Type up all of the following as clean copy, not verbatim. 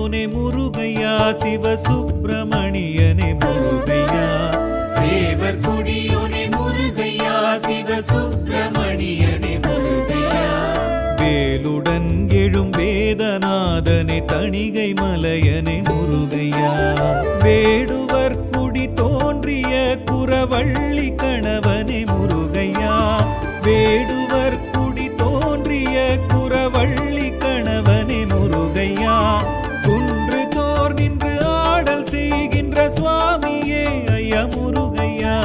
கொடியோனே முருகையா சிவசுப்பிரமணியனே முருகையா சேவர் கொடியோனே முருகையா சிவசுப்பிரமணியனே முருகையா வேலுடன் எழும் வேதநாதனே தணிகை மலையனே முருகையா வேடுவர் குடி தோன்றிய குறவள்ளி கணவனே முருகையா வேடுவர் குடி தோன்றிய குறவள்ளி கணவனே முருகையா குன்று தோர் நின்று ஆடல் செய்கின்ற சுவாமியே ஐயா முருகையா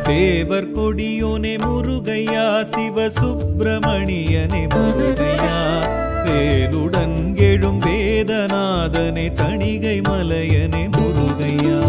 சேவர் கொடியோனே முருகையா சிவசுப்பிரமணியனே முருகையா வேலுடன் எழும் வேதநாதனே தணிகை மலையனே முருகையா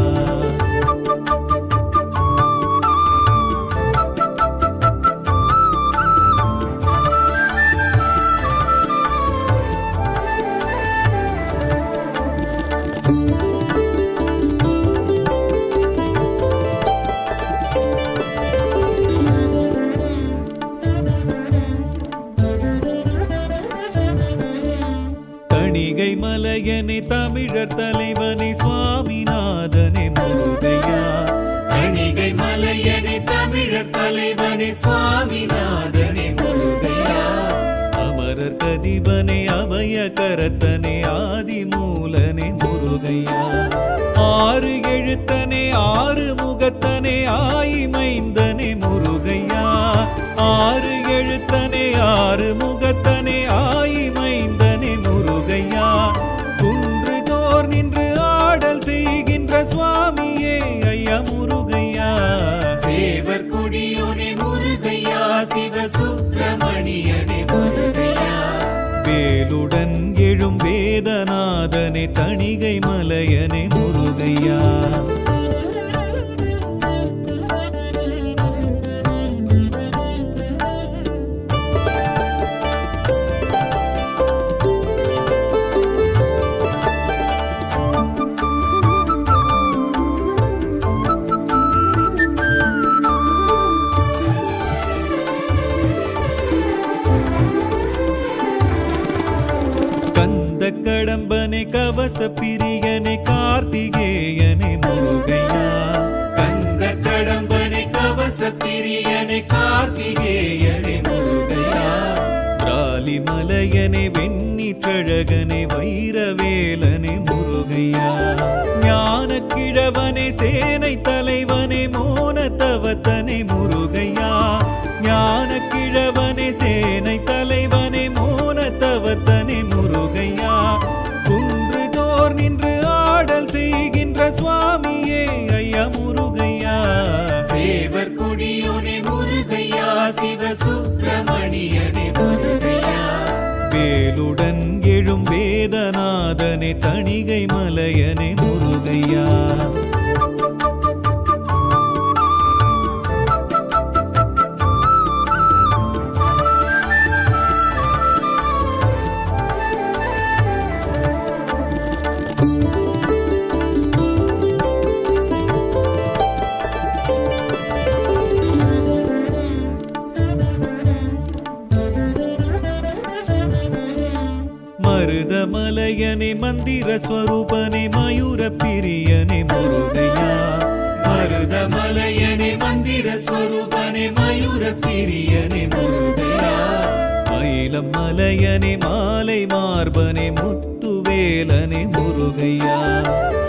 தணிகை மலையனே தமிழர் தலைவனே சுவாமிநாதனே முருகையா தணிகை மலையனே தமிழர் தலைவனே சுவாமிநாதனே முருகையா அமரர் கதிபனே அபய கரத்தனே ஆதிமூலனே முருகையா ஆறு எழுத்தனே ஆறு முகத்தனே ஆயிமைந்தனே முருகையா ஆறு எழுத்தனே ஆறு முகத்தனே ஆயிமைந்தனே முருகையா குன்று தோர் நின்று ஆடல் செய்கின்ற சுவாமியே ஐயா முருகையா சேவர் கொடியோனே முருகையா சிவசுப்பிரமணியனே முருகையா வேலுடன் எழும் வேதநாதனே தணிகை மலையனே முருகையா கந்த கடம்பனே கவச பிரியனே கார்த்திகேயனே முருகையா கந்த கடம்பனே கவச பிரியனே கார்த்திகேயனே முருகையா திராலி மலையனே வெண்ணிற்றழகனே வைரவேலனே முருகையா ஞான கிழவனே சேனை தலைவனே மோன தவத்தனே முருகையா ஞான கிழவனே சேனை தலைவனே மோன தவத்தனே முருகையா குன்று தோர் நின்று ஆடல் செய்கின்ற சுவாமியே ஐயா முருகையா சேவர் கொடியோனே முருகையா சிவசுப்பிரமணியனே முருகையா வேலுடன் எழும் வேதநாதனே தணிகை மலையனே முருகையா மருதமலையனே மந்திர ஸ்வரூபனே மயூர பிரியனே முருகையா மருதமலையனே மந்திர ஸ்வரூபனே மயூர பிரியனே முருகையா மயிலம் மலையனே மாலை மார்பனே முத்துவேலனே முருகையா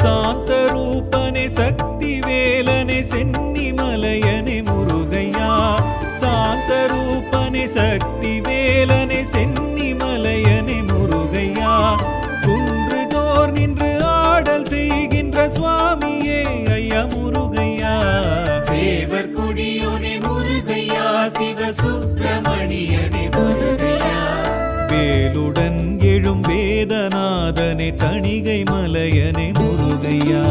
சாந்த ரூபனே சக்தி வேலனே சென்னி மலையனே முருகையா சாந்த ரூபனே சக்தி வேலனே சென்னி மலையனே முருகையா குன்று தோர் நின்று ஆடல் செய்கின்ற சுவாமியே ஐயா முருகையா சேவர் கொடியோனே முருகையா சிவசுப்பிரமணியனே முருகையா வேலுடன் எழும் வேதநாதனே தணிகை மலையனே முருகையா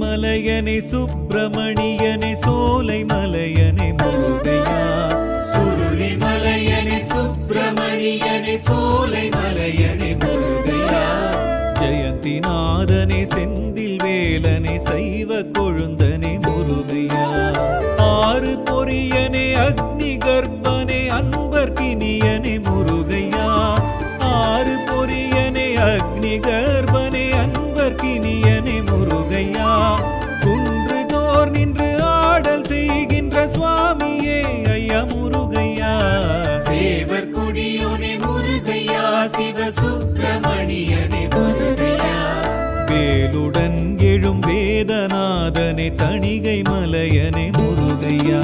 மலையனே சுப்பிரமணியனே சோலை மலையனே முருகையா சுருளி மலையனே சுப்பிரமணியனே சோலை மலையனே முருகையா ஜெயந்திநாதனே செந்தில் வேலனே சைவ கொழுந்தனே முருகையா ஆறு பொரியனே அக்னி கர்ப்பனே அன்பர்கினியனே முருகையா ஆறு பொரியனே அக்னி கர்ப்பனே அன்பர்கினியனே முருகையா குன்று தோர் நின்று ஆடல் செய்கின்ற சுவாமியே ஐயா முருகையா சேவர் கொடியோனே முருகையா சிவ சுப்பிரமணியனே முருகையா வேலுடன் எழும் வேதநாதனே தணிகை மலையனே முருகையா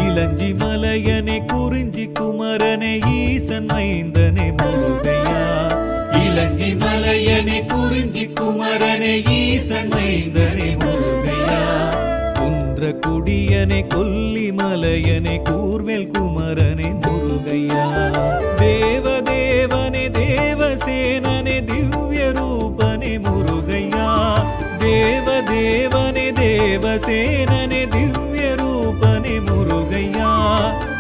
இளஞ்சி மலையனே குறிஞ்சி குமரனே ஈசன் மைந்தனே முருகையா இளஞ்சி மலையனே குறிஞ்சி குமரனே ஈசன் மைந்தனே முருகையா குன்ற குடியனே கொல்லி மலையனே கூர்வேல் குமரனே முருகையா தேவதேவனே தேவசேனனே திவ்ய ரூபனே முருகையா தேவதேவனே தேவசேனனே திவ்ய ரூபனே முருகையா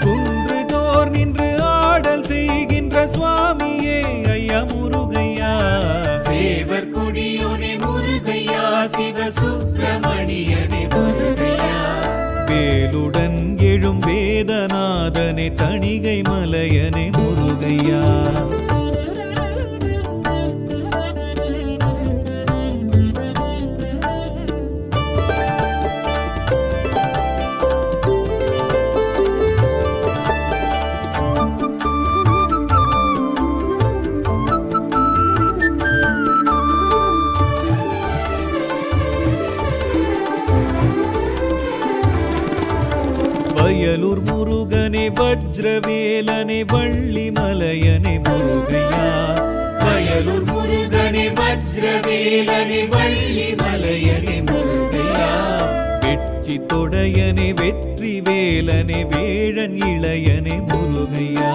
குன்று தோர் நின்று ஆடல் செய்கின்ற சுவாமியே ஐயா முருகையா சேவர் கொடியோனே முருகையா சிவ சுப்பிரமணியனே முருகையா வேலுடன் எழும் வேதநாதனே தணிகை மலையனே முருகையா வயலூர் முருகனே வஜ்ரவேலனே வள்ளி மலையனே முருகையா வயலூர் முருகனே வஜ்ரவேலனே வள்ளி மலையனே முருகையா வெட்சி தொடையனே வெற்றி வேலனே வேழன் இளையனே முருகையா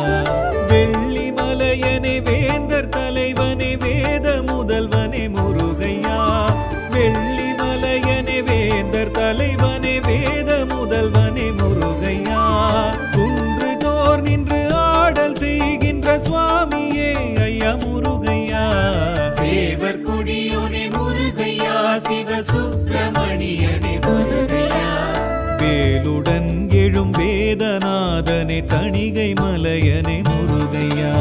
வெள்ளி மலையனே வேந்தர் தலைவனே வேத முதல்வனே முருகையா வெள்ளி மலையனே வேந்தர் தலைவனே வேத முதல்வனே முருகையா குன்று தோர் நின்று ஆடல் செய்கின்ற சுவாமியே ஐயா முருகையா சேவர் கொடியோனே முருகையா சிவ சுப்பிரமணியனே முருகையா வேலுடன் எழும் வேதநாதனே தணிகை மலையனே முருகையா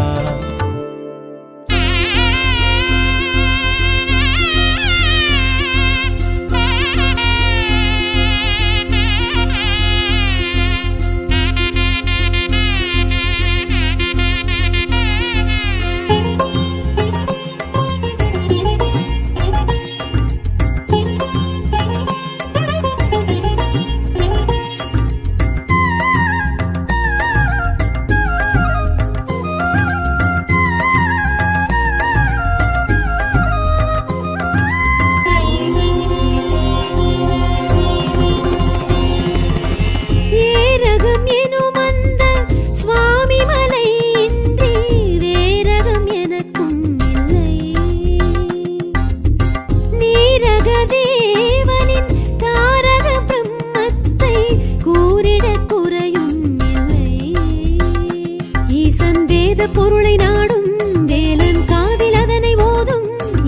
பொருளை நாடும் வேலன் காதில் அதனை ஓதும்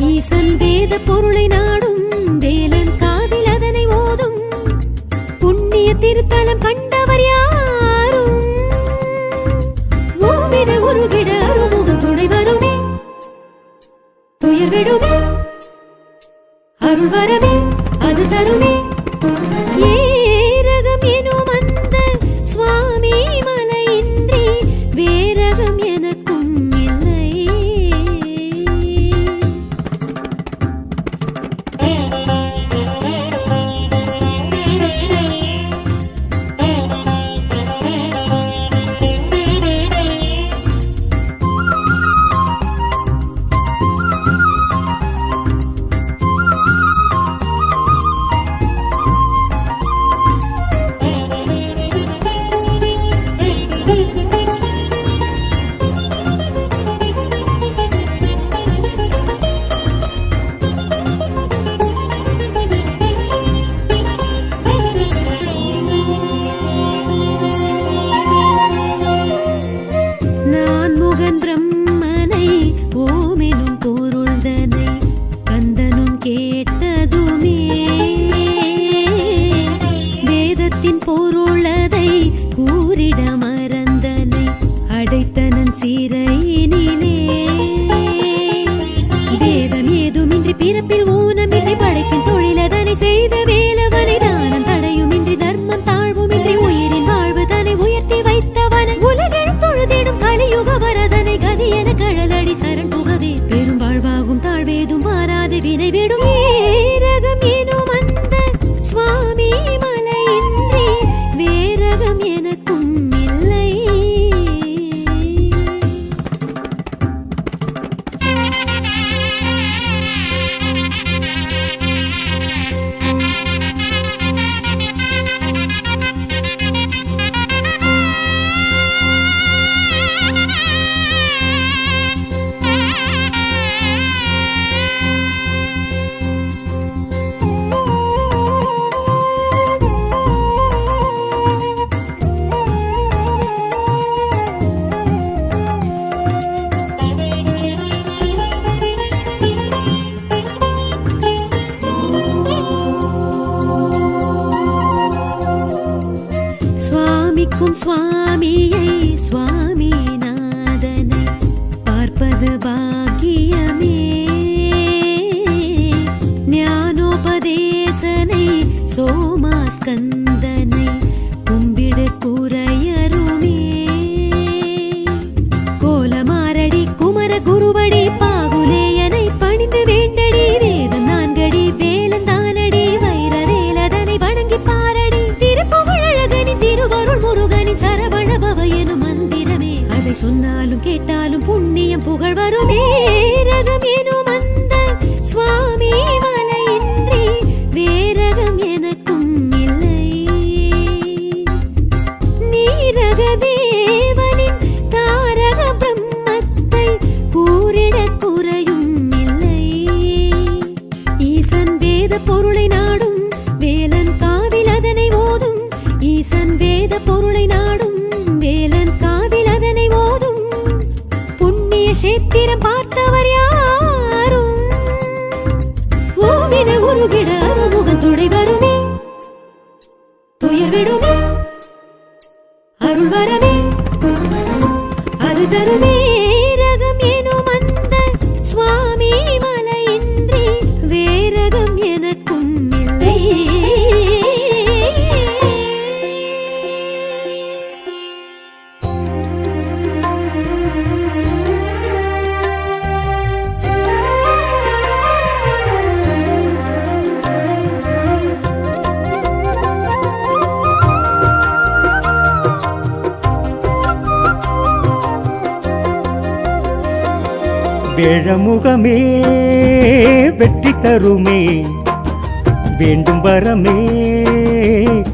ஈசன் வேத பொருளை நாடும் வேலன் காதில் அதனை ஓதும் புண்ணிய திருத்தலம் கண்டவர் யாரும் ஓவிட உருகிட அருமுகம் துணை வருமே துயர் விடுமே அருள் வரமே அது தருமே ஏரகம் எனும் அந்த சுவாமி மலையின்றி வேரகம் எனக்கும் இல்லை. முகன் பிரம்மனை ஓமெனும் பொருள்தனை கந்தனும் கேட்டதுமே வேதத்தின் பொருளதை கூறிட மறந்தனை அடைத்தனன் சிறையினிலே வேதம் ஏதுமின்றி பிறப்பில் ஊனமின்றி படைப்பின் தொழிலதனை செய்த வேலவனை தானம் தடையுமின்றி தர்மம் தாழ்வுமின்றி உயிரின் வாழ்வு தன்னை உயர்த்தி வைத்தவன் உலகெழும் தொழுதிடும் கலியுக வரதனை கதி என கழலடி சரண் புகவே பெரும் வாழ்வாகும் தாழ்வேதும் மாறாது வினை விடும் ஏரகம் எனும் அந்த சுவாமி மலையின்றி வேரகம் எனக்கும் இல்லை. சுவாமிக்கும் சுவாமியை சுவாமிநாதனை பார்ப்பது பாக்கியமே ஞானோபதேசனை சோமாஸ்கந்தனை கும்பிடு குறையருமே கோலமாரடி குமர குருவடி பாகுலேயனை பணிந்து வேண்டடி வேதம் நான்கடி வேலந்தானடி வைர வேலதனை வணங்கி பாரடி திருப்புகழகனின் திருவருள் முருகனின் சரவண பவ எனும் மந்திரமே அதை சொன்னாலும் கேட்டாலும் புண்ணியம் புகழ் வருமே ரகம் எனும் அந்த சுவாமி மலையின்றி வேரகம் எனக்கும் இல்லை. நீரக தேவனின் தாரக பிரம்மத்தை கூறிட குறையும் இல்லை. ஈசன் வேத பொருளை நாடும் வேலன் காதில் அதனை ஓதும் ஈசன் வேத பொருளை நாடும் வேலன் காதில் அதனை ஓதும் புண்ணிய சேத்திரம் பார்த்தவர் யாரும் ஓவின உருகிட அருமுகன் துணை வருமே துயர் விடுமே அருள் வரமே அது தருமே ரகம் எனும் அந்த சுவாமி மலையின்றி வேரகம் எனக்கும் இல்லை. வேழமுகமே வெற்றி தருமே வேண்டும் வரமே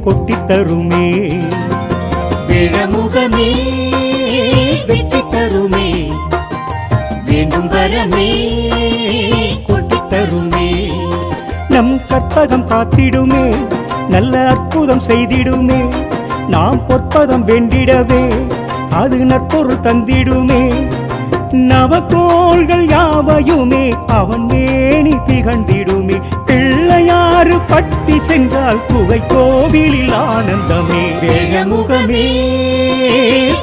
கொட்டி தருமே விழமுகமே வெற்றி தருமே வேண்டும் வரமே கொட்டித் தருமே நம் கற்பகம் காத்திடுமே நல்ல அற்புதம் செய்திடுமே நாம் பொற்பதம் வேண்டிடவே அது நற்பொருள் தந்திடுமே நவகோள்கள் யாவையுமே அவன் மேனி திகழ்ந்திடுமே பிள்ளையாறு பட்டி சென்றால் குகை கோவிலில் ஆனந்தமே விழமுகமே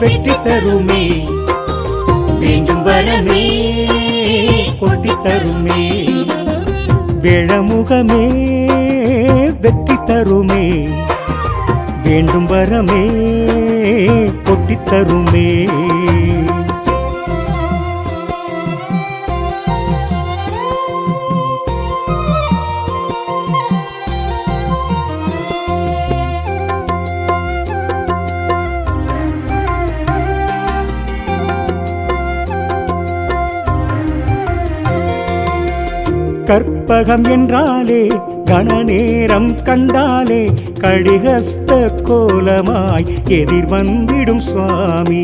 வெற்றி தருமே வேண்டும் வரமே கொட்டித் தருமே வேழமுகமே வெற்றி தருமே வேண்டும் வரமே கொட்டித் தருமே. கற்பகம் என்றாலே கணநேரம் கண்டாலே கடிகஸ்த கோலமாய் எதிர் வந்திடும் சுவாமி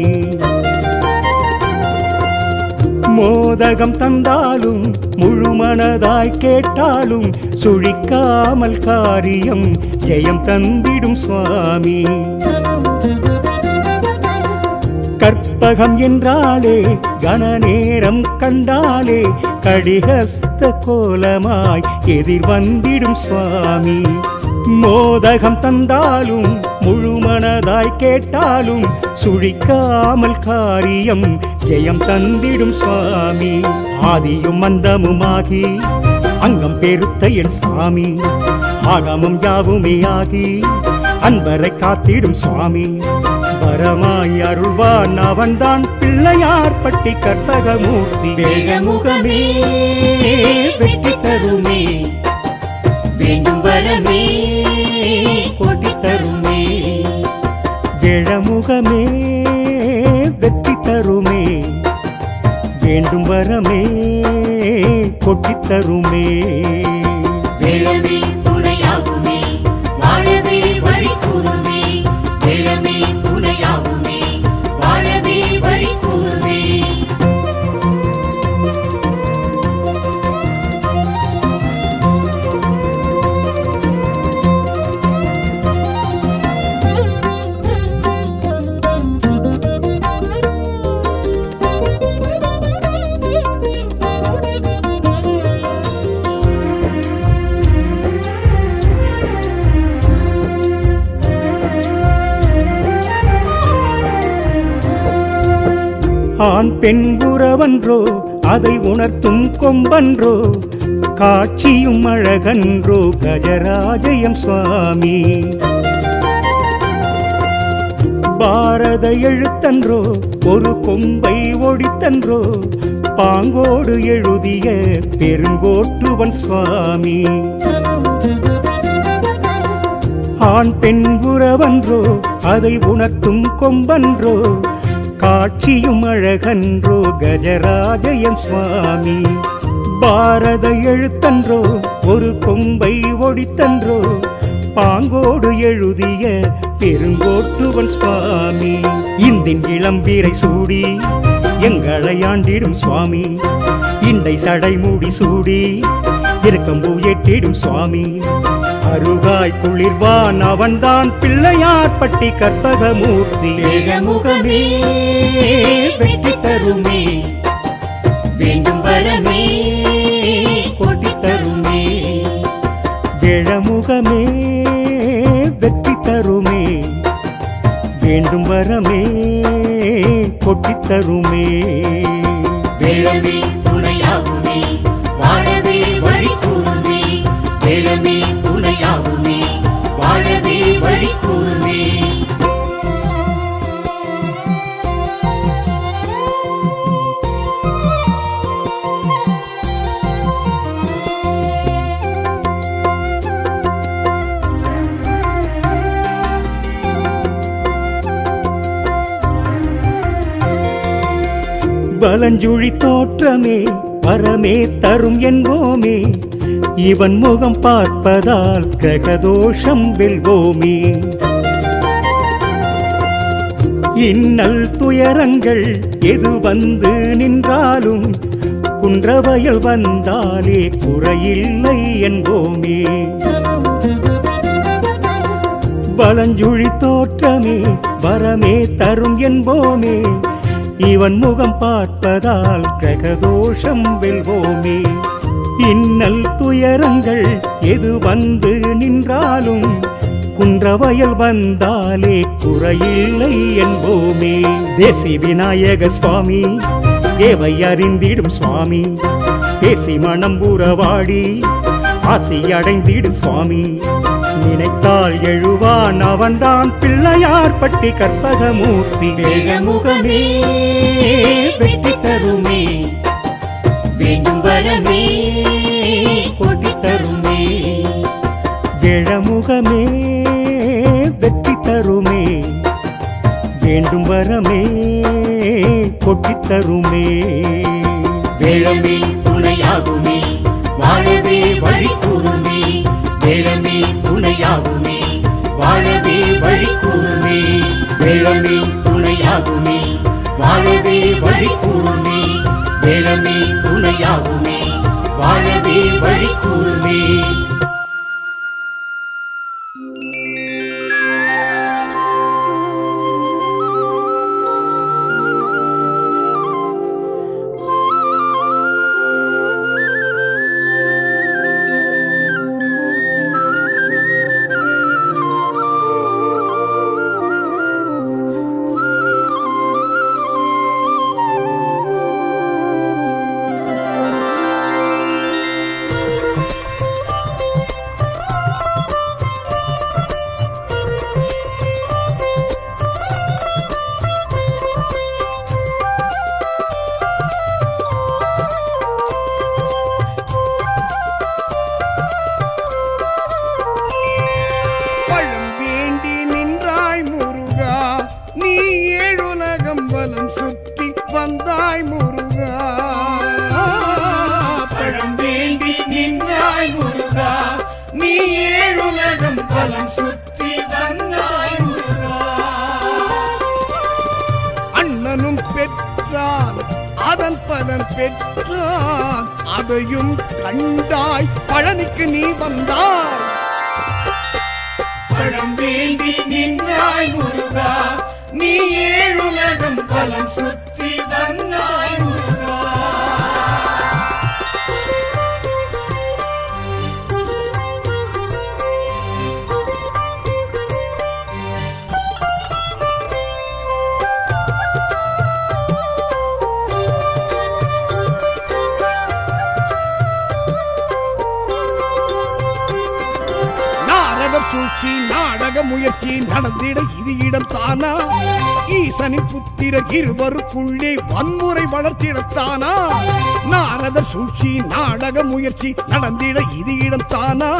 மோதகம் தந்தாலும் முழுமனதாய் கேட்டாலும் சுழிக்காமல் காரியம் ஜெயம் தந்திடும் சுவாமி கற்பகம் என்றாலே கணநேரம் கண்டாலே கடிகஸ்த கோலமாய் எதிர் வந்திடும் சுவாமி. மோதகம் தந்தாலும் முழுமனதாய் கேட்டாலும் சுழிக்காமல் காரியம் ஜெயம் தந்திடும் சுவாமி. ஆதியும் மந்தமுமாகி அங்கம் பெருத்த என் சாமி, ஆகமும் யாவுமே ஆகி அன்பரை காத்திடும் சுவாமி. வரமாய் அருள்வான் அவன்தான் பிள்ளையார் பட்டி கற்பகமூர்த்தி. வேழமுகமே வெற்றி தருமே, வேண்டும் வரமே கோட்டி தருமே. வேழமுகமே வெற்றி தருமே, வேண்டும் வரமே கொட்டித் தருமே. வேழமே துணையாகுமே, வாழவே வழி கூறுமே. வேழமே துணையாகுமே, வாழவே வழி கூறுமே. ஆண் பெண் உறவன்றோ அதை உணர்த்தும் கொம்பன்றோ, காட்சியும் அழகன்றோ கஜராஜயம் சுவாமி. பாரத எழுத்தன்றோ ஒரு கொம்பை ஒடித்தன்றோ, பாங்கோடு எழுதிய பெருங்கோட்டுவன் சுவாமி. ஆண் பெண் உறவன்றோ அதை உணர்த்தும் கொம்பன்றோ, காட்சியும் அழகன்றோ கஜராஜயம் சுவாமி. பாரத எழுத்தன்றோ ஒரு கொம்பை ஒடித்தன்றோ, பாங்கோடு எழுதிய பெருங்கோட்டுவன் சுவாமி. இந்தின் இளம்பீரை சூடி எங்களை ஆண்டிடும் சுவாமி, இண்டை சடைமூடி சூடி இருக்கம்பூ ஏற்றிடும் சுவாமி. அருகாய் குளிர்வான் அவன்தான் பிள்ளையார் பட்டி கற்பகமூர்த்தி. வேழமுகமே வெற்றி தருமே, வேண்டும் வரமே கோட்டி தருமே. வேழமுகமே வெற்றி தருமே, வேண்டும் வரமே கொட்டித் தருமே. வேழமே துணையாகுமே, வாழவே வழி கூறுமே. வேழமே துணையாகுமே, வாழவே வழி கூறுமே. வலஞ்சுழி தோற்றமே வரமே தரும் என்போமே, இவன் முகம் பார்ப்பதால் கிரகதோஷம் வெல்வோமே. இன்னல் துயரங்கள் எது வந்து நின்றாலும் குன்றவயல் வந்தாலே குறையில்லை என்போமே. வலஞ்சுழி தோற்றமே வரமே தரும் என்போமே, இவன் முகம் பார்ப்பதால் கிரகதோஷம் வெல்வோமே. இன்னல் துயரங்கள் எது வந்து நின்றாலும் குன்றவயல் வந்தாலே குறையில்லை என்போமே. தேசி விநாயக சுவாமி தேவை அறிந்திடும் சுவாமி, பேசி மனம் உறவாடி ஆசி அடைந்திடும் சுவாமி. நினைத்தால் எழுவான் அவன்தான் பிள்ளையார் பட்டி கற்பகமூர்த்தி. வேழமுகமே வெற்றி தருமே, வேண்டும் வரமே கோட்டி தருமே. வேழமுகமே வெற்றி தருமே, வேண்டும் வரமே கொட்டித் தருமே. வேழமே துணையாகுமே, வாழவே வழி கூறுமே. வேழமே துணையாகுமே, வாழவே வழி கூறுமே. வேழமே துணையாகுமே, வாழவே வழி கூறுமே. வேழமே துணையாகுமே, வாழவே வழி கூறுமே. வந்தாய் முருகா, பழம் வேண்டி நின்றாய் முருகா, நீ ஏழுலகம் பலம் சுற்றி வந்தாய் முருகா. அண்ணனும் பெற்றான் அதன் பலன் பெற்றான், அதையும் கண்டாய் பழனிக்கு நீ வந்தாய். பழம் வேண்டி நின்றாய் முருகா, நீ ஏழுலகம் பலம் சுற்றி வந்தாய் முருகா. சூழ்ச்சி நாடக முயற்சி நடந்திட இது இடம் தானா, ஈசனின் புத்திரர் இருவருக்குள்ளே வன்முறை வளர்த்திடத்தானா. நாரதர் சூழ்ச்சி நாடக முயற்சி நடந்திட இது இடம் தானா,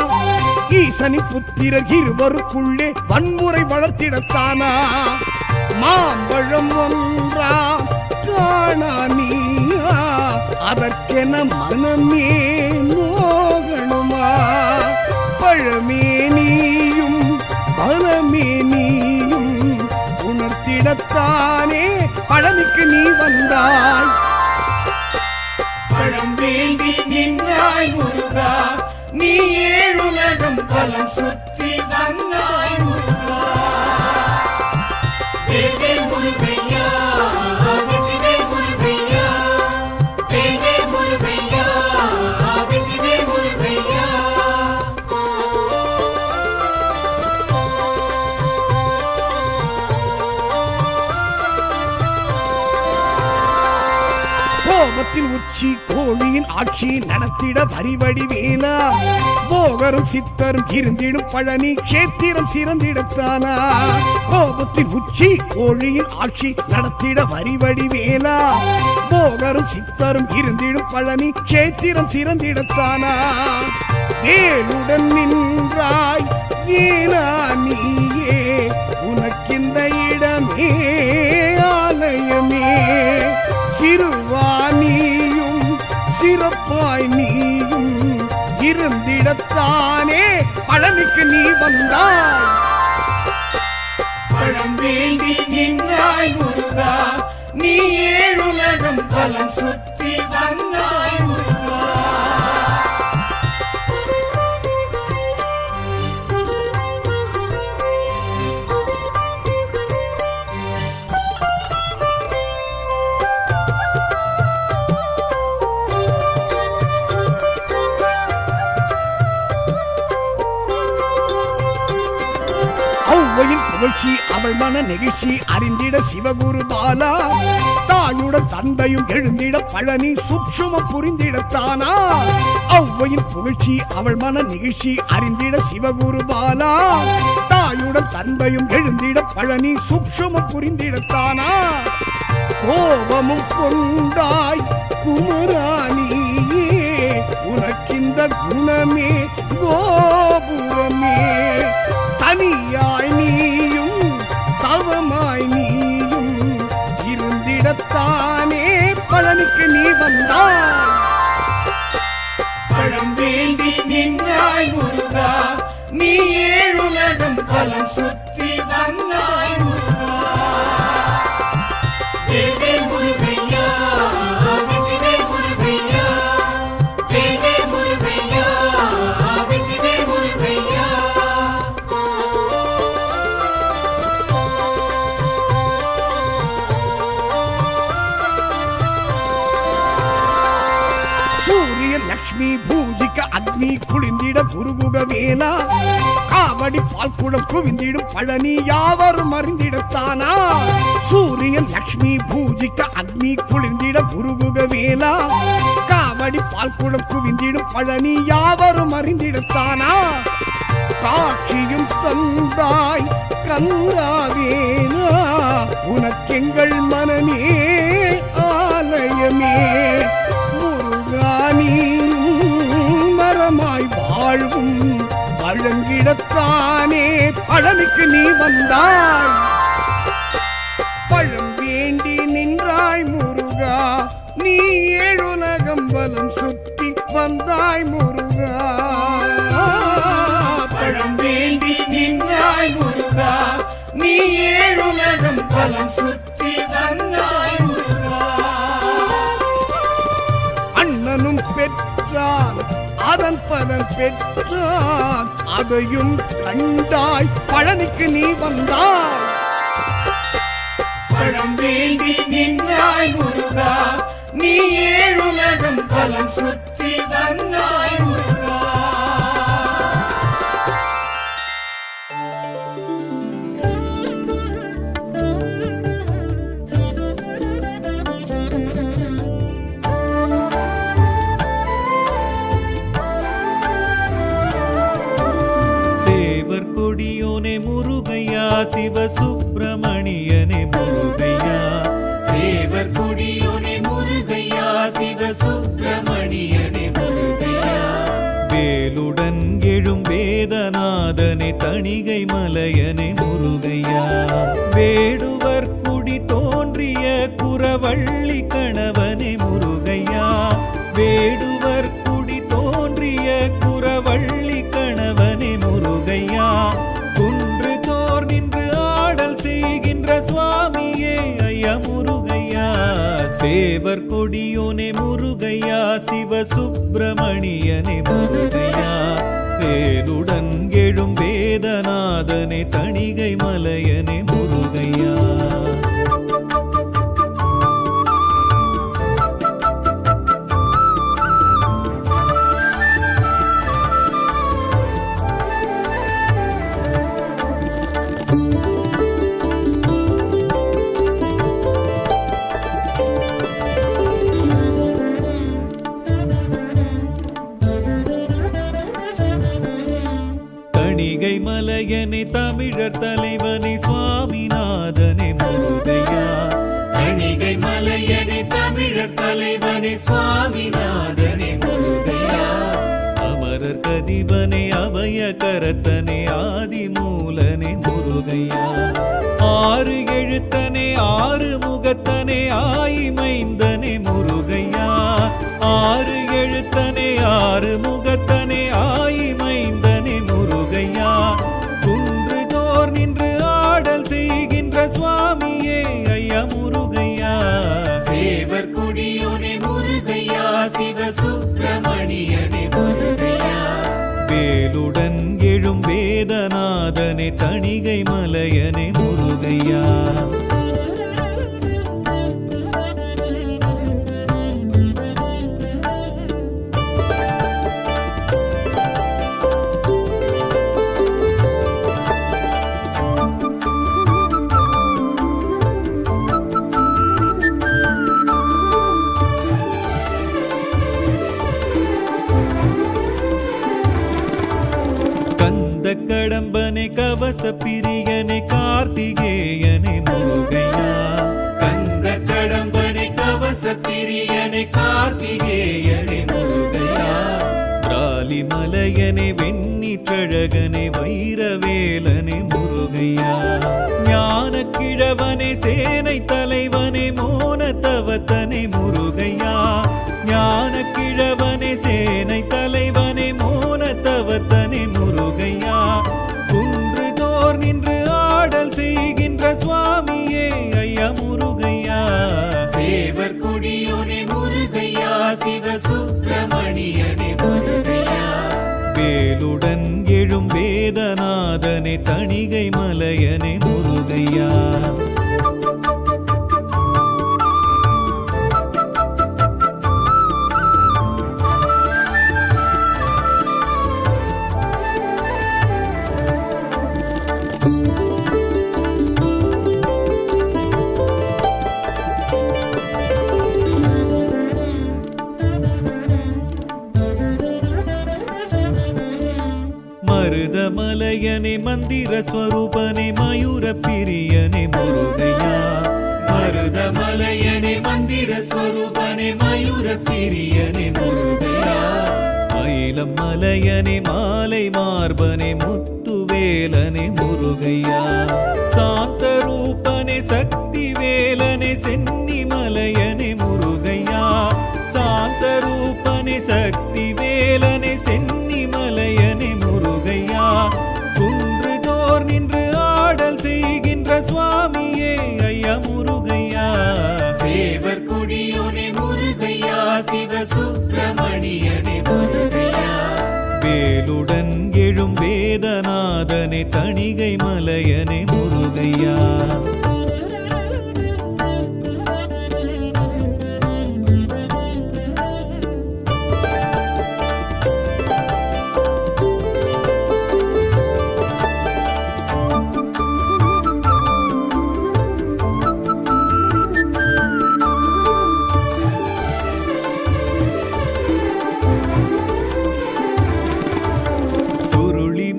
ஈசனின் புத்திரர் இருவருக்குள்ளே வன்முறை வளர்த்திடத்தானா. மாம்பழம் ஒன்றா காணா நீயா, அதற்கென மனமே நோகணுமா. பழமே நீயும் பலமே நீயும் உணர்த்திடத்தானே பழனிக்கு நீ வந்தாய். பழம் வேண்டி நின்றாய் முருகா, நீ ஏழுலகம் பலம் சுற்றி வந்தாய் முருகா. வேல்வேல் முருகையா, வெற்றிவேல் முருகையா, வேல்வேல் முருகையா, வெற்றிவேல் முருகையா. கோபத்தின் உச்சி கோழியின் ஆட்சி நடத்திட வரிவடி வேலா, போகரும் சித்தரும் இருந்திடும் பழனி கேத்திரம் சிறந்திடத்தானா. கோபத்தின் உச்சி கோழியின் ஆட்சி நடத்திட வரிவடி வேலா, போகரும் சித்தரும் இருந்திடும் பழனி கேத்திரம் சிறந்திடத்தானா. வேலுடன் நின்றாய் வேலா நீயே, உனக்கிந்த இடமே ஆலயமே. சிறுவானியும் சிறப்பாய் நீயும் இருந்திடத்தானே பழனிக்கு நீ வந்தாய். பழம் வேண்டி நின்றாய் முருகா, நீ ஏழுலகம் பலம் சுற்றி வந்தாய் முருகா. ஔவையின் புகழ்ச்சி அவள் மன நெகிழ்ச்சி அறிந்திட சிவகுரு பாலா, தாயுடன் தந்தையும் எழுந்திட பழனி சூட்சுமம் புரிந்திடத்தானா. ஔவையின் புகழ்ச்சி அவள் மன நெகிழ்ச்சி அறிந்திட சிவகுரு பாலா, தாயுடன் தந்தையும் எழுந்திட பழனி சூட்சுமம் புரிந்திடத்தானா. கோபமும் கொண்டாய் குமராணியே, உனக்கிந்த குணமே கோபுரமே. தனியாய் நீயும் தவமாய் நீயும் இருந்திடத்தானே பழனிக்கு நீ வந்தாய். பழம் வேண்டி நின்றாய் முருகா, நீ ஏழுலகம் பலம் சுற்றி வந்தாய் முருகா. வேல்வேல் முருகையா, வெற்றிவேல் முருகையா, வேல்வேல் முருகையா, வெற்றிவேல் முருகையா. சூரியன் லக்ஷ்மி பூஜிக்க அக்னி குளிந்திட குருகுக வேலா, காவடி பால்குடம் குவிந்திடும் பழனி யாவரும் அறிந்திடத்தானா. சூரியன் லக்ஷ்மி பூஜிக்க அக்னி குளிர்ந்திட குருகுக வேலா, காவடி பால்குடம் குவிந்திடும் பழனி யாவரும் அறிந்திடத்தானா. காட்சியும் தந்தாய் கந்தாவேனா, உனக்கெங்கள் மனமே ஆலயமே. முருகானீரும் மரமாய் வாழ்வும் வழங்கிடத்தானே பழனிக்கு நீ வந்தாய். பழம் வேண்டி நின்றாய் முருகா, முருகா நீ ஏழுலகம் வலம் சுற்றி வந்தாய் முருகா பழம் வேண்டி நின்றாய் முருகா நீ ஏழுலகம் வலம் சுற்றி வந்தாய் முருகா அண்ணனும் பெற்றான் அதன் பலன் பெற்றான் அதையும் கண்டாய் பழனிக்கு நீ வந்தாய் பழம் வேண்டி நின்றாய் முருகா நீ ஏழுலகம் பலம் சுற்றி வந்தாய் முருகா சேவர் கொடியோனே முருகையா சிவசுப்பிரமணியனே முருகையா சேவர் கொடியோனே முருகையா சிவசுப்பிரமணியனே முருகையா வேலுடன் எழும் வேதநாதனே தணிகை மலையனே முருகையா வேடுவர் குடி தோன்றிய குறவள்ளி கணவனே முருகையா வேடுவர் குடி தோன்றிய குறவள்ளி கணவனே முருகையா குன்று தோர் நின்று ஆடல் செய்கின்ற சுவாமியே ஐயா முருகையா சேவர் கொடியோனே முருகையா சிவசுப்பிரமணியனே முருகையா வேலுடன் எழும் வேதநாதனே தணிகை மலையனே முருகையா தணிகை மலையனே தமிழர் தலைவனே சுவாமிநாதனே முருகையா தணிகை மலையனே தமிழர் தலைவனே சுவாமிநாதனே முருகையா அமரர் கதிபனே அபய கரத்தனே ஆதிமூலனே முருகையா ஆறு எழுத்தனே ஆறு முகத்தனே ஆயிமைந்தனே முருகையா ஆறு எழுத்தனே ஆறு முகத்தனே ஆயிமைந்தனே முருகையா குன்று தோர் நின்று ஆடல் செய்கின்ற சுவாமியே ஐயா முருகையா சேவர் கொடியோனே முருகையா சிவசுப்பிரமணியனே முருகையா வேலுடன் எழும் வேதநாதனே தணிகை மலையனே முருகையா கந்த கடம்பனே கவச பிரியனே கார்த்திகேயனே முருகையா கந்த கடம்பனே கவச பிரியனே கார்த்திகேயனே முருகையா ராலி மலையனே வெண்ணிற்றழகனே வைரவேலனே முருகையா ஞான கிழவனே சேனை தலைவனே மோன தவத்தனே முருகையா ஞான கிழவனே சேனை தலைவனே மோன தவத்தனே முருகையா குன்று தோர் நின்று ஆடல் செய்கின்ற சுவாமியே ஐயா முருகையா சேவர் கொடியோனே முருகையா சிவசுப்பிரமணியனே முருகையா வேலுடன் எழும் வேதநாதனே தணிகை மலையனே முருகையா மருதமலையனே மந்திர ஸ்வரூபனே மயூர பிரியனே முருகையா மருதமலையனே மந்திர ஸ்வரூபனே மயூர பிரியனே முருகையா மயிலம் மலையனே மாலை மார்பனே முத்துவேலனே முருகையா சாந்த ரூபனே சக்தி வேலனே சென்னி மலையனே சக்தி வேலனே சென்னி மலையனே முருகையா குன்றுதோர் நின்று ஆடல் செய்கின்ற சுவாமியே ஐயா முருகையா சேவர் கொடியோனே முருகையா சிவ சுப்பிரமணியனே முருகையா வேலுடன் எழும் வேதநாதனே தணிகை மலையனே முருகையா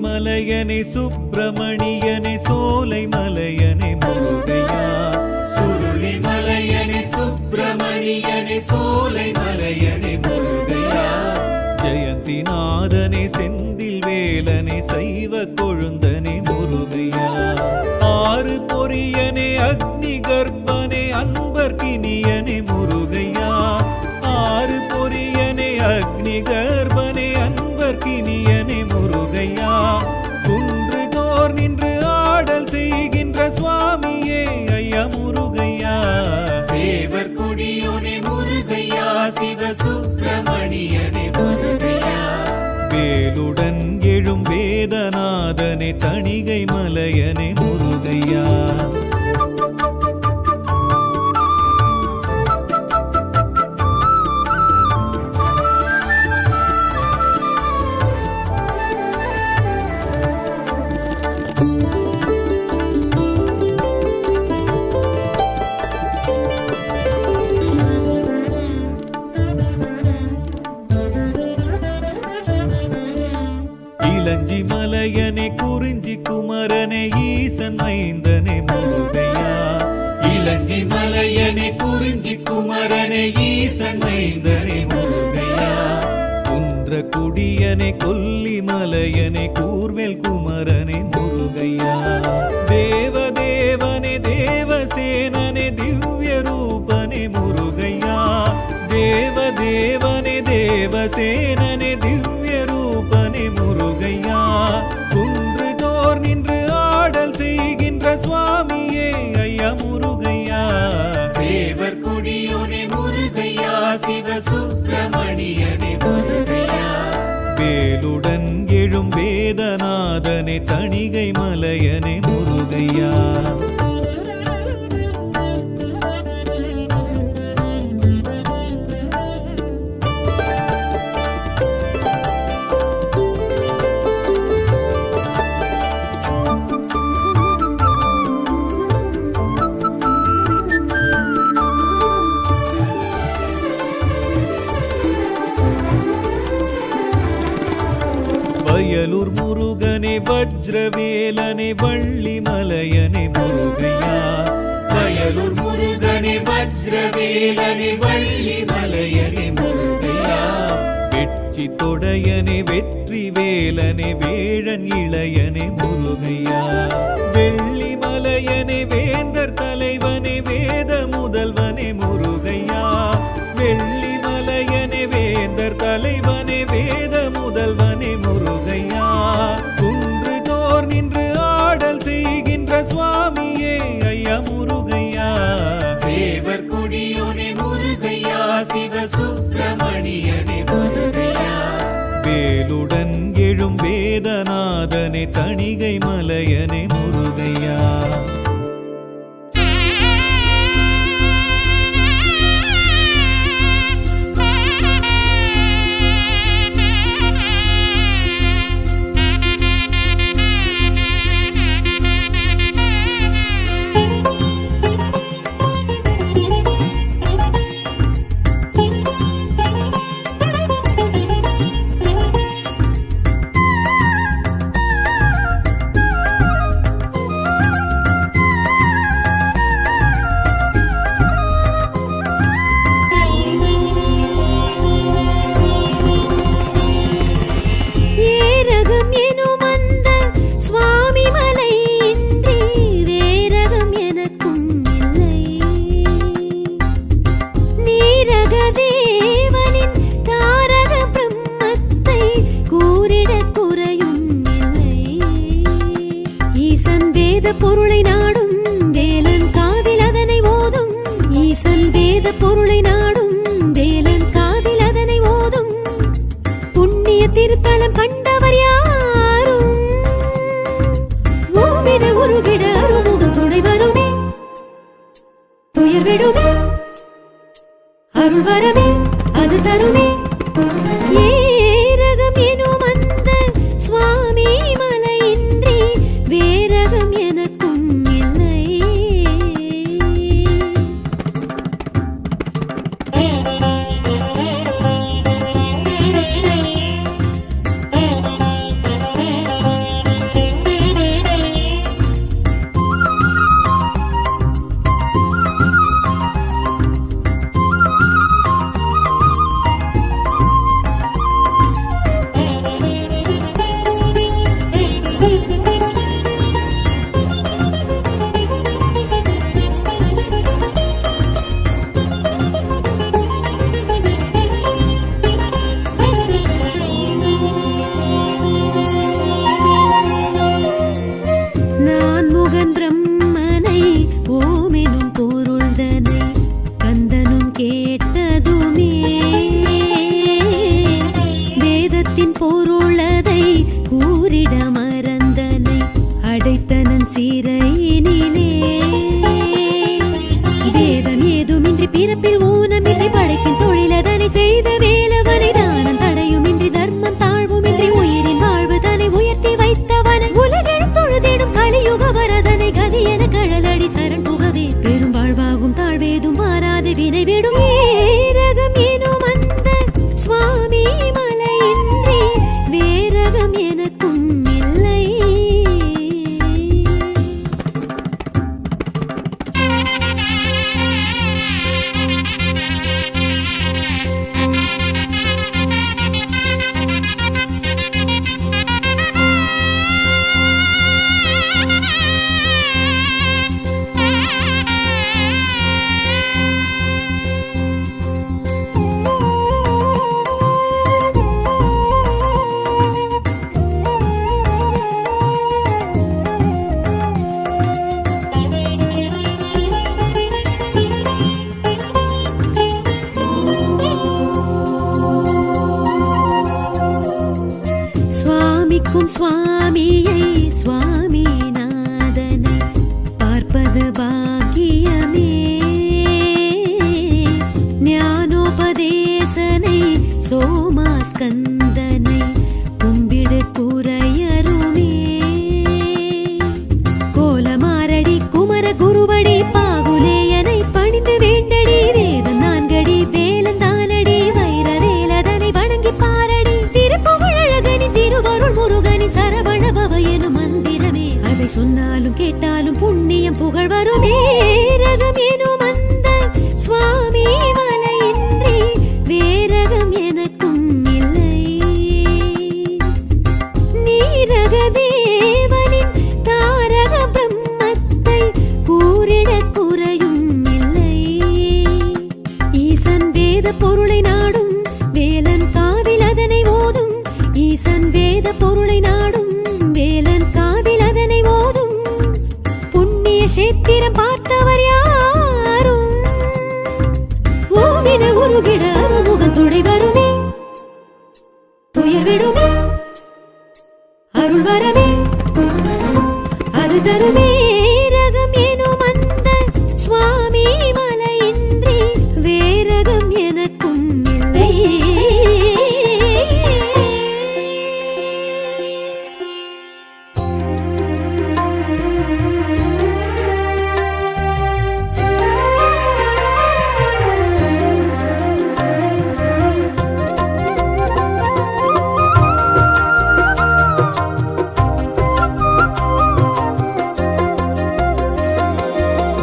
மலையனே சுப்பிரமணியனே சோலை மலையனே முருகையா சுருளி மலையனே சுப்பிரமணியனே சோலை மலையனே முருகையா ஜெயந்திநாதனே செந்தில் வேலனே சைவ கொழுந்தனே முருகையா ஆறு பொரியனே அக்னி கர்ப்பனே அன்பர்கினியனே முருகையா ஆறு பொரியனே அக்னி கர்ப்பனே அன்பர்கினியனே முருகையா குன்றுதோர் நின்று ஆடல் செய்கின்ற சுவாமியே ஐயா முருகையா சேவர் கொடியோனே முருகையா சிவ சுப்பிரமணியனே முருகையா வேலுடன் எழும் வேதநாதனே தணிகை மலையனே முருகையா இளஞ்சி மலையனே குறிஞ்சி குமரனே ஈசன் மைந்தனே முருகையா இளஞ்சி மலையனே குறிஞ்சி குமரனே ஈசன் மைந்தனே முருகையா குன்ற குடியனே கொல்லி மலையனே கூர்வேல் குமரனே முருகையா தேவதேவனே தேவசேனனே திவ்ய ரூபனே முருகையா தேவதேவனே தேவசேனனே திவ்ய ரூபனே முருகையா குன்றுதோர் நின்று ஆடல் செய்கின்ற சுவாமியே ஐயா முருகையா சேவர் கொடியோனே முருகையா சிவ சுப்பிரமணியனே முருகையா வேலுடன் எழும் வேதநாதனே தணிகை மலையனே முருகையா வயலூர் முருகனே வஜ்ரவேலனே வள்ளி மலையனே முருகையா வயலூர் முருகனே வஜ்ரவேலனே வள்ளி மலையனே முருகையா வெற்றி தொடையனே வெற்றி வேலனே வேழன் இளையனே முருகையா வெள்ளி மலையனே வேந்தர் தலைவனே வேத முதல்வனே முருகையா வெள்ளி மலையனே வேந்தர் தலைவனே வேத முதல்வனே முருகையா குன்றுதோர் நின்று ஆடல் செய்கின்ற சுவாமியே ஐயா முருகையா சேவர் கொடியோனே முருகையா சிவ சுப்பிரமணியனே முருகையா வேலுடன் எழும் வேதநாதனே தணிகை மலையனே முருகையா அருள் வரவே அது தருமே ஏரகம் எனும் அந்த சுவாமி மலையின்றி வேரகம் எனக்கும் இல்லை. நான் முகன் பிரம்மனை ஓமெனும் பொருள்தனை கந்தனும் கேட்டதுமே வேதத்தின் பொருளதை கூறிட மறந்தனை அடைத்தனன் சிறையினிலே வேதம் ஏதுமின்றி பிறப்பில் ஊனமின்றி படைப்பின் தொழிலதனை செய்த வேலவனை தானம் தடையுமின்றி தர்மம் தாழ்வுமின்றி உயிரின் வாழ்வு தனை உயர்த்தி வைத்தவனை உலகெழும் தொழுதிடும் கலியுக வரதனை கதி என கழலடி சரண் புகவே பெரும் வாழ்வாகும் தாழ்வேதும் மாறாது வினை விடும் ஏரகம் எனும் அந்த சுவாமி மலையின்றி வேரகம் எனக்கும் இல்லை. சுவாமிக்கும் சுவாமியை சுவாமிநாதனை பார்ப்பது பாக்கியமே ஞானோபதேசனை சோமாஸ்கந்தனை கும்பிடு குறையருமே கோலமாரடி குமர குருவடி பாகுலேயனை பணிந்து வேண்டடி வேதம் நான்கடி வேலந்தானடி வைர வேலதனை வணங்கி பாரடி திருப்புகழகனின் திருவருள் முருகனின் சரவண பவ எனும் மந்திரமே அதை சொன்னாலும் கேட்டாலும் புண்ணியம் புகழ் வருமே ரகம் எனும் அந்த சுவாமி மலையின்றி வேரகம் எனக்கும் இல்லை. நீரக தேவனின் தாரக பிரம்மத்தை கூறிட குறையும் இல்லை. ஈசன் வேத பொருளை நாடும் வேலன் காதில் அதனை ஓதும் ஈசன் வேத பொருளை நாடும் வேலன் காதில் அதனை ஓதும் புண்ணிய சேத்திரம் பார்த்தவர் யாரும் ஓவின உருகிட அருமுகன் துணை வருமே துயர் விடுமே அருள் வரவே அது தருமே ரகம் எனும் அந்த சுவாமி மலையின்றி வேரகம் எனக்கும் இல்லை.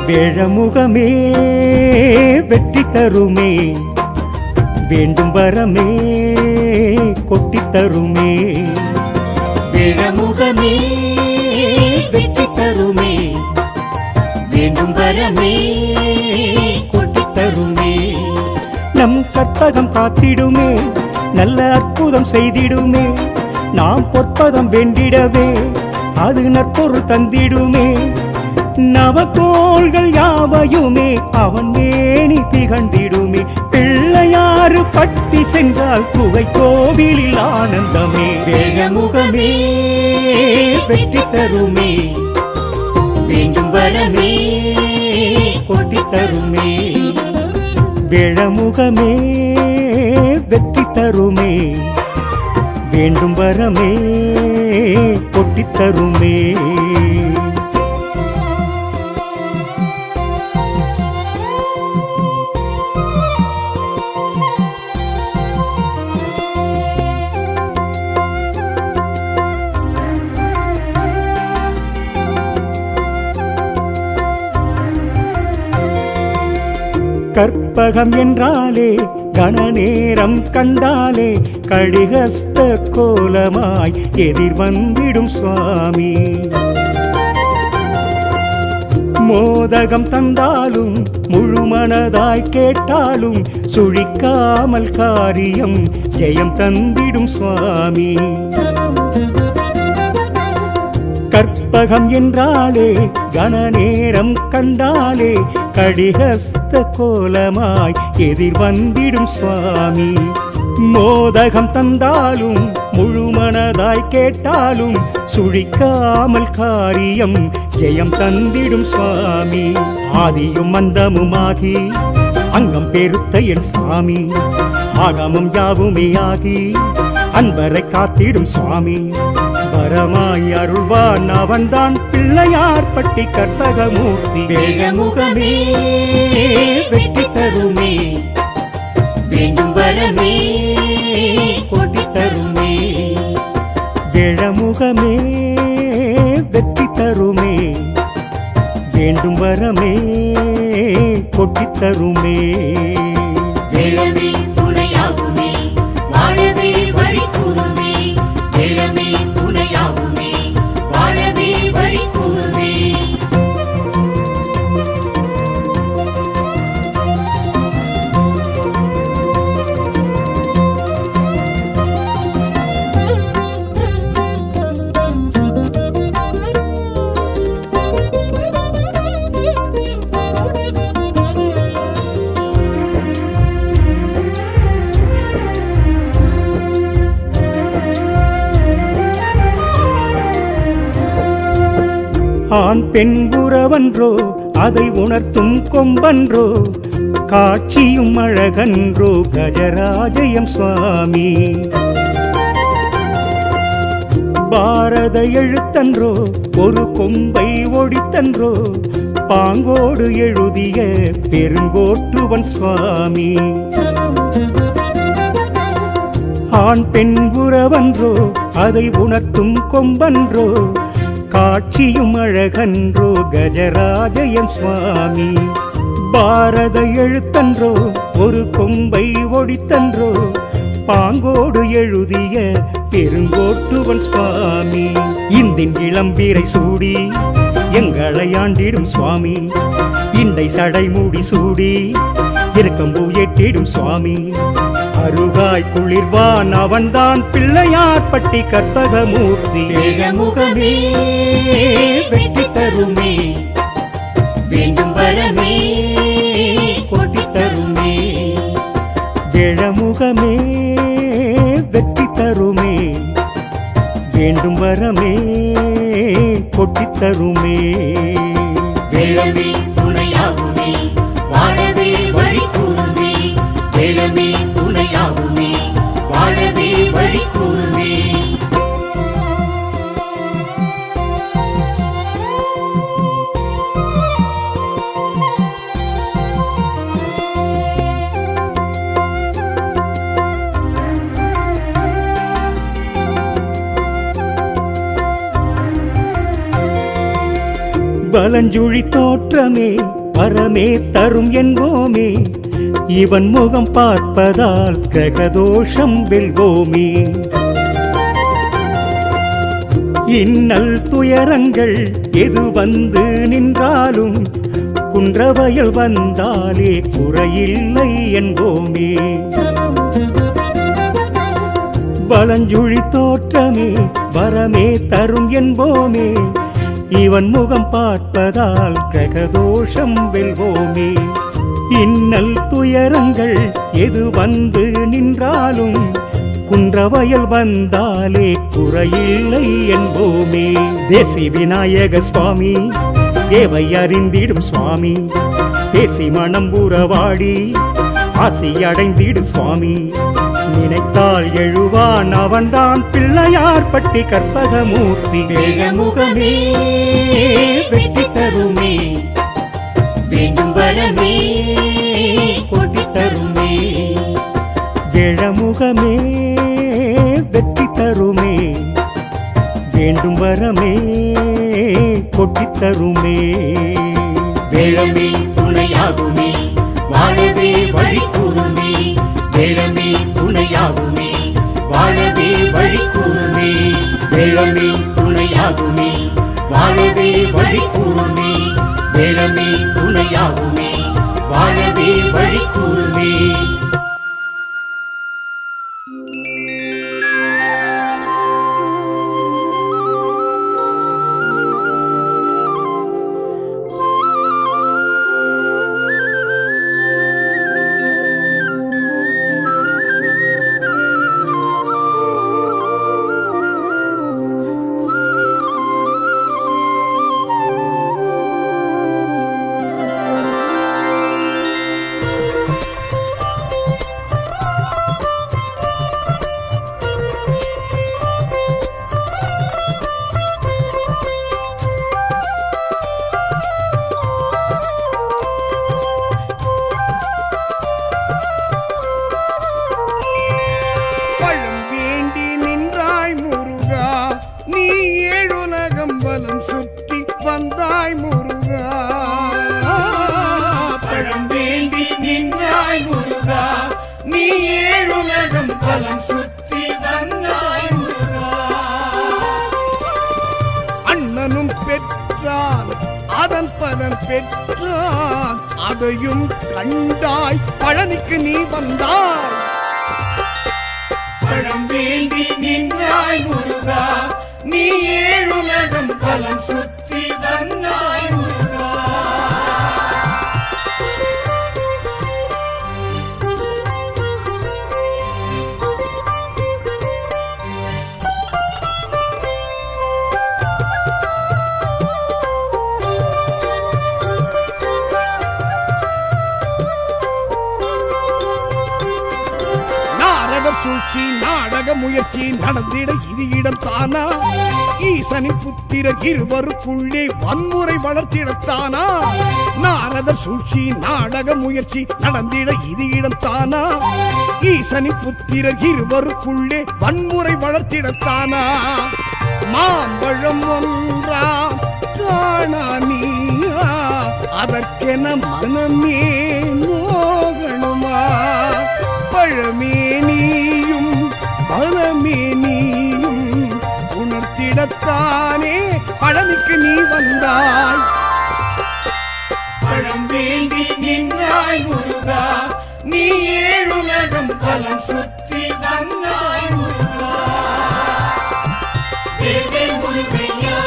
வேழமுகமே வெற்றி தருமே வேண்டும் வரமே கொட்டித் தருமே விழமுகமே வெற்றி தருமே வேண்டும் வரமே கொட்டித் தருமே நம் கற்பகம் காத்திடுமே நல்ல அற்புதம் செய்திடுமே நாம் பொற்பதம் வேண்டிடவே அது நற்பொருள் தந்திடுமே நவகோள்கள் யாவையுமே அவன் மேனி திகழ்ந்திடுமே பிள்ளையாறு பட்டி சென்றால் குகை கோவிலில் ஆனந்தமே வேழமுகமே வெற்றி தருமே வேண்டும் வரமே கொட்டித் தருமே வேழமுகமே வெற்றி தருமே, வேண்டும் வரமே கொட்டித் தருமே. கற்பகம் என்றாலே கணநேரம் கண்டாலே கடிகஸ்த கோலமாய் எதிர் வந்திடும் சுவாமி. மோதகம் தந்தாலும் முழுமனதாய் கேட்டாலும் சுழிக்காமல் காரியம் ஜெயம் தந்திடும் சுவாமி. கற்பகம் என்றாலே கணநேரம் கண்டாலே கடிகஸ்த கோலமாய் எதிர் வந்திடும் சுவாமி. மோதகம் தந்தாலும் முழுமனதாய் கேட்டாலும் சுழிக்காமல் காரியம் ஜெயம் தந்திடும் சுவாமி. ஆதியும் அந்தமுமாகி அங்கம் பெருத்த என் சாமி, ஆகமம் யாவுமே ஆகி அன்பரை காத்திடும் சுவாமி. வரமாய் அருள்வான் அவன்தான் பிள்ளையார் பட்டி கற்பகமூர்த்தி. வேழமுகமே வெற்றி தருமே, வேண்டும் வரமே கொட்டித் தருமே. வேழமுகமே வெற்றி தருமே, வேண்டும் வரமே கொட்டித் தருமே. வேழமே துணையாகுமே, வாழவே வழி கூறுமே. வேழமே துணையாகுமே, வாழவே வழி கூறுமே. ஆண் பெண் உறவன்றோ அதை உணர்த்தும் கொம்பன்றோ, காட்சியும் அழகன்றோ கஜராஜயம் சுவாமி. பாரத எழுத்தன்றோ ஒரு கொம்பை ஒடித்தன்றோ, பாங்கோடு எழுதிய பெருங்கோட்டுவன் சுவாமி. ஆண் பெண் உறவன்றோ அதை உணர்த்தும் கொம்பன்றோ, காட்சியும் அழகன்றோ கஜராஜயம் சுவாமி. பாரத எழுத்தன்றோ ஒரு கொம்பை ஒடித்தன்றோ, பாங்கோடு எழுதிய பெருங்கோட்டுவன் சுவாமி. இந்தின் இளம்பீரை சூடி எங்களை ஆண்டிடும் சுவாமி, இண்டை சடை மூடி சூடி இருக்கம்பூ ஏற்றிடும் சுவாமி. அருகாய் குளிர்வான் அவன்தான் பிள்ளையார் பட்டி கற்பகமூர்த்தி. வேழமுகமே வெற்றி தருமே, வேண்டும் வரமே கொட்டித் தருமே. வேழமுகமே வெற்றி தருமே, வேண்டும் வரமே கொட்டித் தருமே. வேழமே துணையாகுமே, வாழவே வழி கூறுமே. வேழமே துணையாகுமே, வாழவே வழி கூறுமே. பலஞ்சுழி தோற்றமே வரமே தரும் என்போமே, இவன் முகம் பார்ப்பதால் கிரகதோஷம் வெல்வோமே. இன்னல் துயரங்கள் எது வந்து நின்றாலும் குன்றவயல் வந்தாலே குறையில்லை என்போமே. பலஞ்சுழி தோற்றமே வரமே தரும் என்போமே, இவன் முகம் பார்ப்பதால் கிரகதோஷம் வெல்வோமே. இன்னல் துயரங்கள் எது வந்து நின்றாலும் குன்றவயல் வந்தாலே குறையில்லை என்போமே. தேசி விநாயக சுவாமி தேவை அறிந்திடும் சுவாமி, தேசி மனம் உறவாடி ஆசி அடைந்திடு சுவாமி. நினைத்தால் எழுவான் அவன்தான் பிள்ளையார் பட்டி கற்பகமூர்த்தி. வேழமுகமே வெற்றி தருமே, வேண்டும் வரமே கொட்டி தருமே. வேழமுகமே வெற்றி தருமே, வேண்டும் வரமே கொட்டித் தருமே. வேழமே துணையாகுமே, வாழவே வழி கூறுமே. வேழமே துணையாகுமே, வாழவே வழி கூறுமே. வேழமே துணையாகுமே, வாழவே வழி கூறுமே. வேழமே துணையாகுமே, வாழவே வழி கூறுமே. வந்தாய் முருகா. பழம் வேண்டி நின்றாய் முருகா, நீ ஏழுலகம் பலம் சுற்றி வந்தாய் முருகா. அண்ணனும் பெற்றான் அதன் பலன் பெற்றான், அதையும் கண்டாய் பழனிக்கு நீ வந்தாய். பழம் வேண்டி நின்றாய் முருகா, நீ ஏழுலகம் பலம் சுற்றி வந்தாய் முருகா. சூழ்ச்சி நாடக முயற்சி நடந்திட இது இடம் தானா? ஈசனின் புத்திரர் இருவருக்குள்ளே வன்முறை வளர்த்திடத்தானா? நாரதர் சூழ்ச்சி நாடக முயற்சி நடந்திட இது இடம் தானா? ஈசனின் புத்திரர் இருவருக்குள்ளே வன்முறை வளர்த்திடத்தானா? மாம்பழம் ஒன்றாம் காணா நீயா, அதற்கென மனமே நோகணுமா? பழமே நீயும் பலமே நீயும் உணர்த்திடத்தானே பழனிக்கு நீ வந்தாய். பழம் வேண்டி நின்றாய் முருகா, நீ ஏழுலகம் பலம் சுற்றி வந்தாய் முருகா. தேவே முருகையா,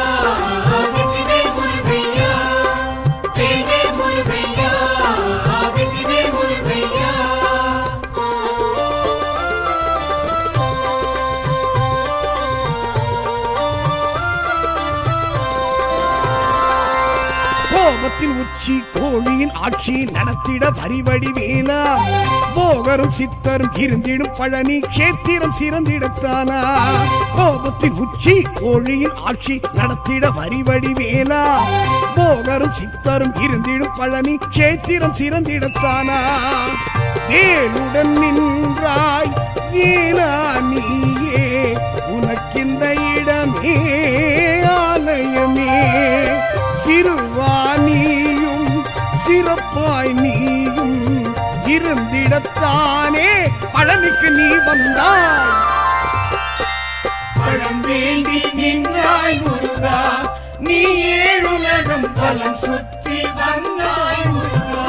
வெற்றிவே முருகையா, தேவே முருகையா, வெற்றிவே முருகையா. கோபத்தின் உச்சி கோழியின் ஆட்சி நடத்திட வரிவடி வேலா, போகரும் சித்தரும் இருந்திடும் பழனி கேத்திரம் சிறந்திடத்தானா? கோபத்தின் உச்சி கோழியின் ஆட்சி நடத்திட வரிவடி வேலா, போகரும் சித்தரும் இருந்திடும் பழனி கேத்திரம் சிறந்திடத்தானா? வேலுடன் நின்றாய் வேலா நீயே, உனக்கிந்த இடமே ஆலயமே. சிறுவானியும் சிறப்பாய் நீயும் இருந்திடத்தானே பழனிக்கு நீ வந்தாய். பழம் வேண்டி நின்றாய் முருகா, நீ ஏழுலகம் பலம் சுற்றி வந்தாய் முருகா.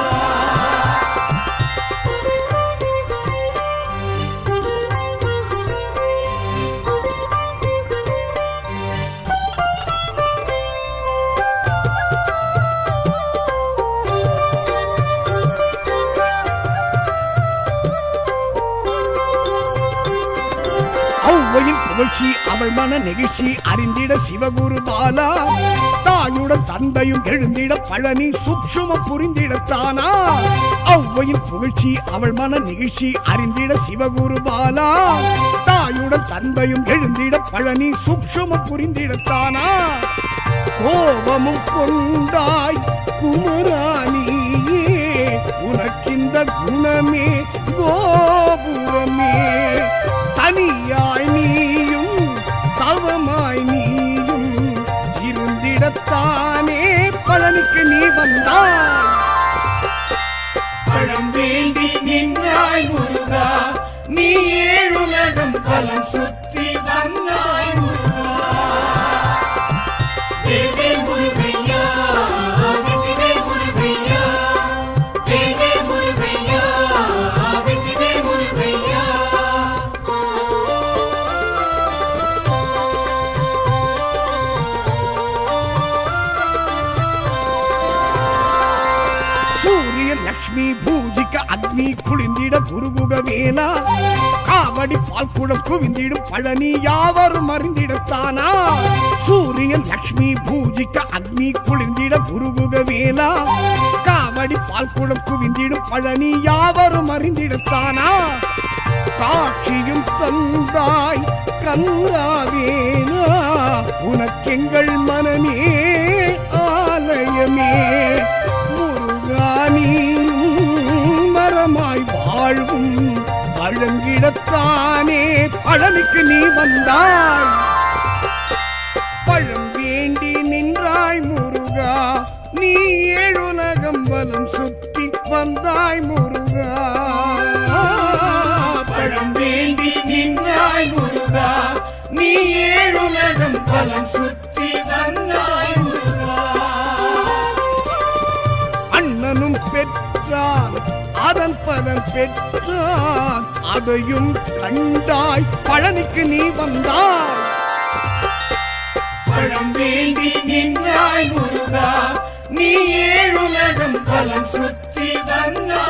புகழ்ச்சி அவள் மன நெகிழ்ச்சி அறிந்திட சிவகுரு பாலா, தாயுடன் தந்தையும் எழுந்திட பழனி சுட்சும புரிந்திடத்தானா ஔவையின் புகழ்ச்சி அவள் மன நிகழ்ச்சி அறிந்திட சிவகுரு பாலா தாயுடன் தந்தையும் எழுந்திட பழனி சுட்சும புரிந்திடத்தானா கோபமும் கொண்டாய் குமராணியே உனக்கிந்த குணமே கோபுரமே தனியாய் நீயும் தவமாய் நீயும் இருந்திடத்தானே பழனிக்கு நீ வந்தாய் பழம் வேண்டி நின்றாய் முருகா நீ ஏழுலகம் பலம் சுற்றி வந்தாய் லட்சுமி பூஜிக்க அக்னி குளிந்திட குருகுக வேலா காவடி பால்குடம் குவிந்திடும் பழனி யாவரும் அறிந்திடத்தானா சூரியன் லட்சுமி பூஜிக்க அக்னி குளிர்ந்திட குருகுக வேலா காவடி பால்குடம் குவிந்திடும் பழனி யாவரும் அறிந்திடத்தானா காட்சியும் தந்தாய் கந்தாவேனா உனக்கெங்கள் மனமே ஆலயமே மரமாய் வாழ்வும் பழங்கிடத்தானே பழனிக்கு நீ வந்தாய் பழம் வேண்டி நின்றாய் முருகா நீ ஏழுலகம் வலம் சுற்றி வந்தாய் முருகா பழம் வேண்டி நின்றாய் முருகா நீ ஏழுலகம் வலம் சுற்றி வந்தாய் அண்ணனும் பெற்றான் அதன் பலன் பெற்றான் அதையும் கண்டாய் பழனிக்கு நீ வந்தாய் பழம் வேண்டி நின்றாய் முருகா நீ ஏழுலகம் பலம் சுற்றி வந்தாய்